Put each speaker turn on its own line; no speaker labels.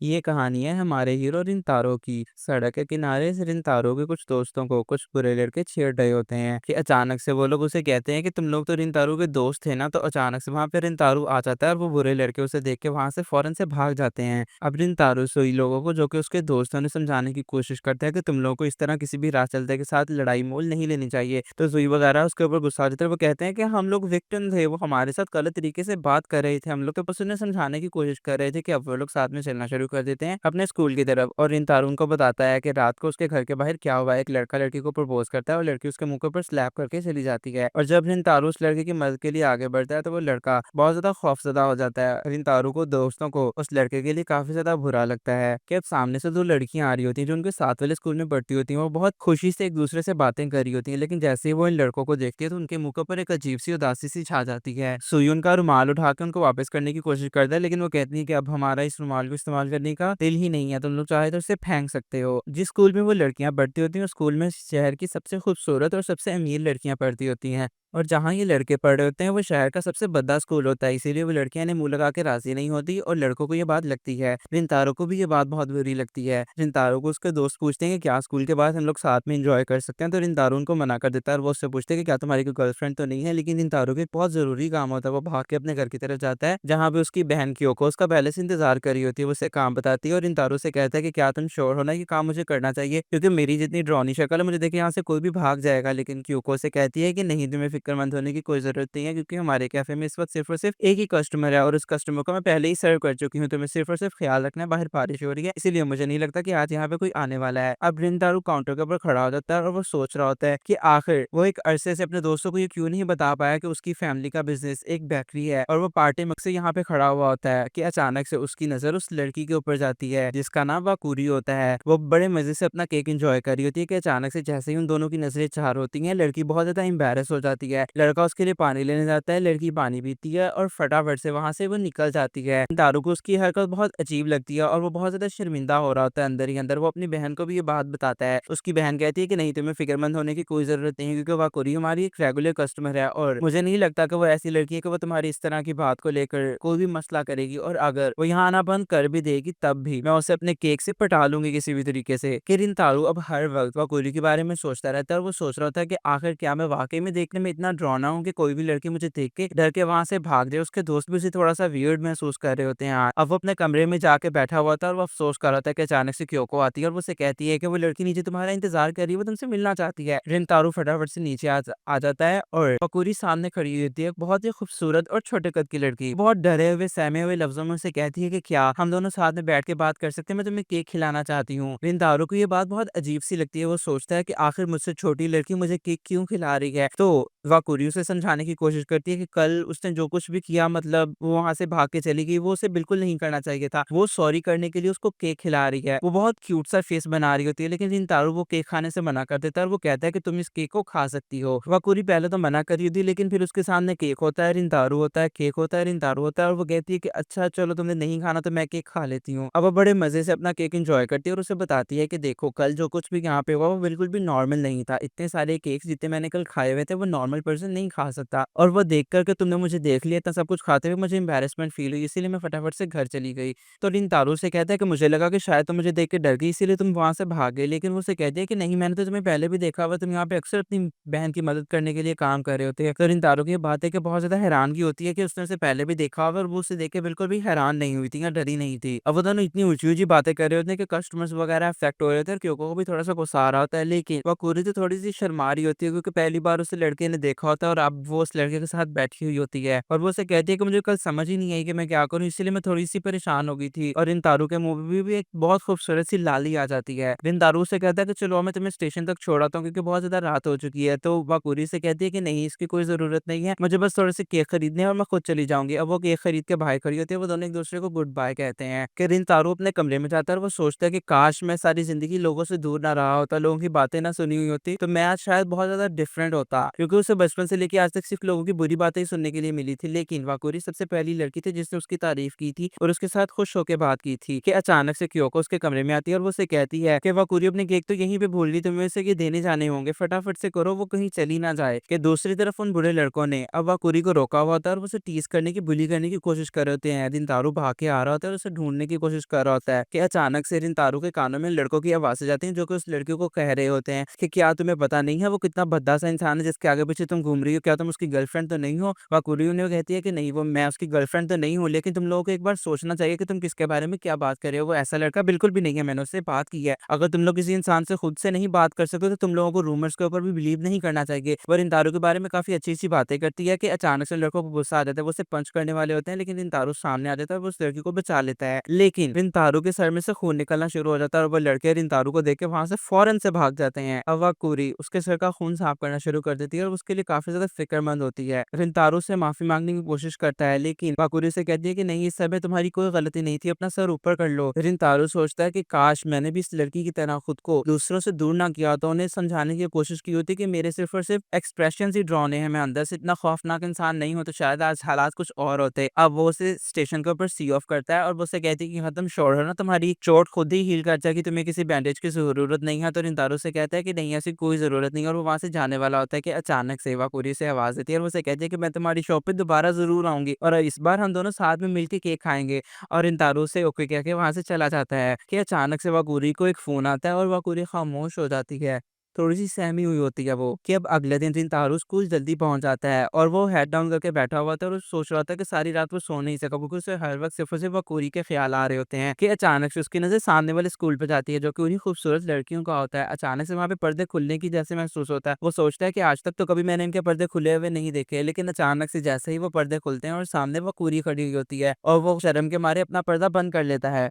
ये कहानी है हमारे हीरो रिंतारो की। सड़क के किनारे से रिंतारो के कुछ दोस्तों को कुछ बुरे लड़के छेड़ रहे होते हैं कि अचानक से वो लोग उसे कहते हैं कि तुम लोग तो रिंतारो के दोस्त थे ना। तो अचानक से वहां पे रिंतारो आ जाता है और वो बुरे लड़के उसे देख के वहां से फौरन से भाग जाते हैं। अब रिंतारो सोई लोगों को जो कि उसके दोस्तों ने समझाने की कोशिश करते हैं कि तुम लोगों को इस तरह किसी भी राह चलते के साथ लड़ाई मोल नहीं लेनी चाहिए। तो जुई वगैरह उसके ऊपर गुस्सा आ जाते हैं। वो कहते हैं कि हम लोग विक्टिम थे, वो हमारे साथ गलत तरीके से बात कर रहे थे, हम लोग तो बस उन्हें समझाने की कोशिश कर रहे थे कि अब वो लोग साथ में चलना शुरू कर देते हैं अपने स्कूल की तरफ। और रिंतारो उनको बताता है कि रात को उसके घर के बाहर क्या हुआ। एक लड़का लड़की को प्रपोज करता है और लड़की उसके मुंह के ऊपर स्लैप करके चली जाती है। और जब रिंतारो उस लड़के की मदद के लिए आगे बढ़ता है तो वो लड़का बहुत ज्यादा खौफजदा हो जाता है। रिंतारो को दोस्तों को उस लड़के के लिए काफी ज्यादा बुरा लगता है कि अब सामने से दो लड़कियां आ रही होती हैं जो उनके साथ वाले स्कूल में पढ़ती होती हैं। वो बहुत खुशी से एक दूसरे से बातें कर रही होती हैं, लेकिन जैसे ही वो इन लड़कों को देखती है तो उनके मुंह के ऊपर एक अजीब सी उदासी सी छा जाती है। सुई उनका रुमाल उठा के उनको वापस करने की कोशिश करता है, लेकिन वो कहती है कि अब हमारा इस रुमाल को इस्तेमाल करने का दिल ही नहीं है, तुम लोग चाहे तो इसे फेंक सकते हो। जिस स्कूल में वो लड़कियां पढ़ती होती हैं उस स्कूल में शहर की सबसे खूबसूरत और सबसे अमीर लड़कियां पढ़ती होती हैं। और जहाँ ये लड़के पढ़ रहे होते हैं वो शहर का सबसे बड़ा स्कूल होता है, इसीलिए वो लड़कियां इन्हें मुंह लगा के राजी नहीं होती और लड़कों को ये बात लगती है। रिंतारो को भी ये बात बहुत बुरी लगती है। रिंतारो को उसके दोस्त पूछते हैं कि क्या स्कूल के बाद हम लोग साथ में एंजॉय कर सकते हैं। तो रिंतारो उनको मना कर देता है और वो उससे पूछते हैं कि क्या तुम्हारी कोई गर्लफ्रेंड तो नहीं है। लेकिन रिंतारो को एक बहुत जरूरी काम होता है, वो भाग के अपने घर की तरफ जाता है जहाँ पे उसकी बहन क्योको उसका पहले से इंतजार करी होती है। वो उसे काम बताती है और रिंतारो से कहता है कि क्या तुम श्योर हो ना, ये काम मुझे करना चाहिए, क्योंकि मेरी जितनी ड्रॉनी शक्ल है मुझे देखे यहाँ से कोई भी भाग जाएगा। लेकिन क्योको से कहती है कि नहीं, तुम्हें फिक्रमंद होने की कोई जरूरत नहीं है, क्योंकि हमारे कैफे में इस वक्त सिर्फ और सिर्फ एक ही कस्टमर है और उस कस्टमर को मैं पहले ही सर्व कर चुकी हूँ। तुम्हें सिर्फ और सिर्फ ख्याल रखना है, बाहर बारिश हो रही है इसीलिए मुझे नहीं लगता कि आज यहाँ पे कोई आने वाला है। अब रिंतारो काउंटर के ऊपर खड़ा हो जाता है और वो सोच रहा होता है कि आखिर वो एक अरसे से अपने दोस्तों को ये क्यों नहीं बता पाया कि उसकी फैमिली का बिजनेस एक बेकरी है। और वो पार्टी मकसद से यहाँ पे खड़ा हुआ होता है कि अचानक से उसकी नजर उस लड़की के ऊपर जाती है जिसका नाम वाकुरी होता है। वो बड़े मजे से अपना केक एंजॉय कर रही होती है कि अचानक से जैसे ही उन दोनों की नजरें चार होती हैं लड़की बहुत ज्यादा एम्बेरस हो जाती है। लड़का उसके लिए पानी लेने जाता है, लड़की पानी पीती है और फटाफट से वहां से वो निकल जाती है। दारू को उसकी हरकत बहुत अजीब लगती है और वो बहुत ज्यादा शर्मिंदा हो रहा होता है अंदर ही अंदर। वो अपनी बहन को भी ये बात बताता है। उसकी बहन कहती है कि नहीं, तुम्हें फिक्रमंद होने की कोई जरूरत नहीं है, क्योंकि वाकुरी हमारी एक रेगुलर कस्टमर है और मुझे नहीं लगता कि वो ऐसी लड़की है कि वो तुम्हारी इस तरह की बात को लेकर कोई भी मसला करेगी। और अगर वो यहाँ आना बंद कर भी देगी तब भी मैं उसे अपने केक से पटा लूंगी किसी भी तरीके से। कि रिंतारो अब हर वक्त वाकुरी के बारे में सोचता रहता है और वो सोच रहा होता है कि आखिर क्या मैं वाकई में देखने में इतना ड्रॉना हूँ कि कोई भी लड़की मुझे देख के डर के वहां से भाग जाए। उसके दोस्त भी उसे थोड़ा सा वियर्ड महसूस कर रहे होते हैं। अब वो अपने कमरे में जाके बैठा हुआ था और वो अफसोस कर रहा था कि अचानक से क्योको आती है और वो उसे कहती है कि वो लड़की नीचे तुम्हारा इंतजार कर रही है, वो तुमसे मिलना चाहती है। रिंतारो फटाफट से नीचे आ जाता है और पकूरी सामने खड़ी होती है, बहुत ही खूबसूरत और छोटे कद की लड़की बहुत डरे हुए सहमे हुए लफ्जों में उसे कहती है कि क्या हम दोनों साथ में बैठ के बात कर सकते हैं, मैं तुम्हें केक खिलाना चाहती हूँ। रिंतारो को ये बात बहुत अजीब सी लगती है। वो सोचता है कि आखिर मुझसे छोटी लड़की मुझे केक क्यों खिला रही है। तो वाकुरी उसे समझाने की कोशिश करती है कि कल उसने जो कुछ भी किया, मतलब वो वहां से भाग के चली गई, वो उसे बिल्कुल नहीं करना चाहिए था। वो सॉरी करने के लिए उसको केक खिला रही है। वो बहुत क्यूट सा फेस बना रही होती है, लेकिन रिंतारो वो केक खाने से मना कर देता है और वो कहता है कि तुम इस केक को खा सकती हो। वाकुरी पहले तो मना कर रही थी, लेकिन फिर उसके सामने केक होता है, रिंतारो होता है, केक होता है, रिंतारो होता है और वो कहती है कि अच्छा चलो तुमने नहीं खाना तो मैं केक खा लेती हूँ। अब वो बड़े मजे से अपना केक एंजॉय करती है और उसे बताती है कि देखो कल जो कुछ भी यहाँ पे हुआ वो बिल्कुल भी नॉर्मल नहीं था। इतने सारे केक्स जितने मैंने कल खाए हुए थे वो नॉर्मल पर्सन नहीं खा सकता। और वो देख कर के तुमने मुझे देख लिया इतना सब कुछ खाते हुए, मुझे एम्बेरसमेंट फील हुई, इसीलिए मैं फटाफट से घर चली गई। तो रिंतारो से कहता है कि मुझे लगा कि शायद तुम मुझे देख के डर गई इसीलिए तुम वहां से भाग गई, लेकिन वो उसे कहती है कि नहीं, मैंने तो तुम्हें पहले भी देखा हुआ, तुम यहाँ पे अक्सर अपनी बहन की मदद करने के लिए काम कर रहे होते हैं। तो रिंतारो की ये बात है कि बहुत ज्यादा हैरानगी होती है कि उसने उसे पहले भी देखा हुआ और वो उसे देख के बिल्कुल भी हैरान नहीं हुई थी या डरी नहीं थी। अब वो दोनों इतनी ऊंची ऊंची बातें कर रहे होते हैं कि कस्टमर्स वगैरह अफेक्ट हो रहे थे और क्योंकि को भी थोड़ा सा गुस्सा आ रहा होता है, लेकिन वो पूरी तो थोड़ी सी शर्मा रही होती है क्योंकि पहली बार उसे लड़के ने देखा होता है और अब वो उस लड़के के साथ बैठी हुई होती है और वो उसे कहती है कि मुझे कल समझ ही नहीं आई कि मैं क्या करूं, इसलिए मैं थोड़ी सी परेशान हो गई थी। और इन तारू के मुंह में भी एक बहुत खूबसूरत सी लाली आ जाती है। बिन दारू से कहता है कि चलो मैं तुम्हें स्टेशन तक छोड़ाता हूँ क्योंकि बहुत ज्यादा रात हो चुकी है। तो वकूरी से कहती है कि नहीं, इसकी कोई जरूरत नहीं है, मुझे बस थोड़े से केक खरीदने हैं और मैं खुद चली जाऊंगी। अब वो केक खरीद के बाहर खड़ी होती है, वो दोनों एक दूसरे को गुड बाय कहते हैं। कि रिन तारू अपने कमरे में जाता है और वो सोचता है कि काश मैं सारी जिंदगी लोगों से दूर ना रहा होता, लोगों की बातें ना सुनी हुई होती, तो मैं आज शायद बहुत ज्यादा डिफरेंट होता। क्योंकि उसे बचपन से लेके आज तक सिर्फ लोगों की बुरी बातें ही सुनने के लिए मिली थी, लेकिन वाकुरी सबसे पहली लड़की थी जिसने उसकी तारीफ की थी और उसके साथ खुश होकर बात की थी कि अचानक से क्योको उसके कमरे में आती है और वो उसे कहती है कि वाकुरी अपने केक तो यहीं पे भूल गई, तुम्हें उसे ये देने जाने होंगे, फटाफट से करो वो कहीं चली ना जाए। कि दूसरी तरफ उन बुरे लड़कों ने अब वाकुरी को रोका हुआ होता है और वो उसे टीज करने की, बुली करने की कोशिश कर रहे होते हैं। रिंतारो भाग के आ रहा होता है और उसे ढूंढने की कोशिश कर रहा होता है कि अचानक से रिंतारो के कानों में लड़कों की आवाजें जाती हैं जो कि उस लड़की को कह रहे होते हैं कि क्या तुम्हें पता नहीं है वो कितना भद्दा सा इंसान है जिसके आगे पीछे तुम घूम रही हो, क्या तुम उसकी गर्लफ्रेंड तो नहीं हो। वाकुरी उन्हें कहती है कि नहीं, वो मैं उसकी गर्लफ्रेंड तो नहीं हूँ, लेकिन तुम लोगों को एक बार सोचना चाहिए कि तुम किसके बारे में क्या बात कर रहे हो, वो ऐसा लड़का बिल्कुल भी नहीं है, मैंने उससे बात की है। अगर तुम लोग किसी इंसान से खुद से नहीं बात कर सकते तो तुम लोगों को रूमर्स के ऊपर भी बिलीव नहीं करना चाहिए। वो रिंतारो के बारे में काफी अच्छी-अच्छी बातें करती है कि अचानक से लड़कों को गुस्सा आ जाता है, वो उसे पंच करने वाले होते हैं, लेकिन रिंतारो सामने आ जाता है और वो उस लड़की को बचा लेता है। लेकिन रिंतारो के सर में से खून निकलना शुरू हो जाता है और वो लड़के रिंतारो को देख के वहां से फौरन से भाग जाते हैं। अब वाकुरी उसके सर का खून साफ करना शुरू कर देती है और उसके लिए काफी ज्यादा फिक्रमंद होती है। रिंतारो से माफी मांगने की कोशिश करता है, लेकिन वाकुरी से कहती है कि नहीं, इस समय तुम्हारी कोई गलती नहीं थी, अपना सर ऊपर कर लो। रिंतारो सोचता है कि काश मैंने भी इस लड़की की तरह खुद को दूसरों से दूर ना किया तो उन्हें समझाने की कोशिश की होती कि मेरे सिर्फ और सिर्फ एक्सप्रेशन ही ड्रॉने हैं, मैं अंदर से इतना खौफनाक इंसान नहीं हूं, तो शायद आज हालात कुछ और होते। अब वो उसे स्टेशन के ऊपर सी ऑफ करता है और वो उसे कहती है कि हाँ तुम श्योर हो ना, तुम्हारी चोट खुद ही हील कर जाएगी, तुम्हें किसी बैंडेज की जरूरत नहीं है। तो रिंतारो से कहता है कि नहीं, ऐसी कोई जरूरत नहीं है और वो वहां से जाने वाला होता है कि अचानक से वाकुरी से आवाज देती है और वो उसे कहती है कि मैं तुम्हारी शॉप पे दोबारा जरूर आऊंगी और इस बार हम दोनों साथ में मिलकर केक खाएंगे। और रिंतारो से ओके कह के वहां से चला जाता है कि अचानक से वाकुरी को एक फोन आता है और वाकुरी खामोश हो जाती है। थोड़ी-सी सहमी हुई होती है वो कि अब अगले दिन रिंतारो स्कूल जल्दी पहुँच जाता है और वो हेड डाउन करके बैठा हुआ था और वो सोच रहा था कि सारी रात वो सो नहीं सका क्योंकि उसे हर वक़्त सिर्फ़ और सिर्फ़ वकुरी के ख़्याल आ रहे होते हैं कि अचानक से उसकी नज़र सामने वाले स्कूल पे जाती है जो कि उन्हीं खूबसूरत लड़कियों का होता है। अचानक से वहाँ पे पर्दे खुलने की जैसे महसूस होता है। वो सोचता है कि आज तक तो कभी मैंने इनके पर्दे खुले हुए नहीं देखे, लेकिन अचानक से जैसे ही वो पर्दे खुलते हैं और सामने वकुरी खड़ी हुई होती है और वो शर्म के मारे अपना पर्दा बंद कर लेता है।